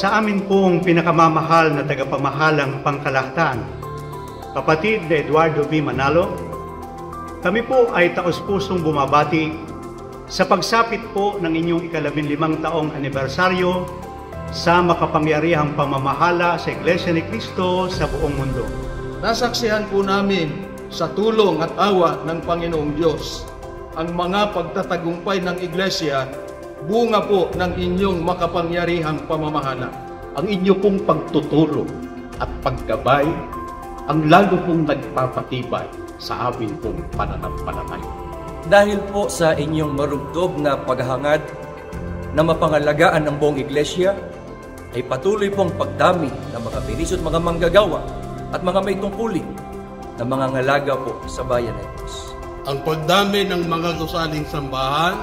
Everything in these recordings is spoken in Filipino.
Sa amin pong pinakamamahal na tagapamahalang pangkalahatan, kapatid na Eduardo V. Manalo, kami po ay taos-pusong bumabati sa pagsapit po ng inyong ika-15 taong anibersaryo sa makapangyarihang pamamahala sa Iglesia ni Cristo sa buong mundo. Nasaksihan po namin sa tulong at awa ng Panginoong Diyos ang mga pagtatagumpay ng Iglesia, bunga po ng inyong makapangyarihang pamamahala. Ang inyo pong pagtutulong at paggabay ang lalo pong nagpapatibay sa amin pong pananampalataya. Dahil po sa inyong marugtog na paghahangad na mapangalagaan ng buong Iglesia, ay patuloy pong pagdami ng mga binis at mga manggagawa at mga may tungkulin na mga ngalaga po sa bayan ng Diyos. Ang pagdami ng mga gusaling sambahan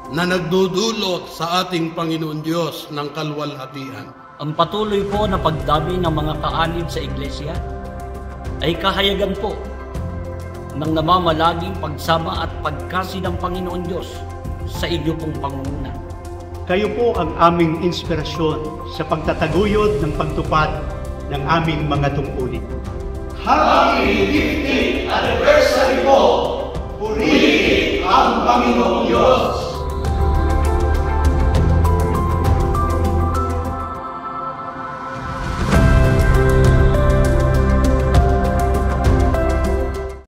na nagdudulot sa ating Panginoon Diyos ng kalwalhatian. Ang patuloy po na pagdami ng mga kaanib sa Iglesia ay kahayagan po ng namamalaging pagsama at pagkasi ng Panginoon Diyos sa inyo pong pangunguna. Kayo po ang aming inspirasyon sa pagtataguyod ng pagtupad ng aming mga tungkulin. Happy 50th anniversary po! Purihin ang Panginoon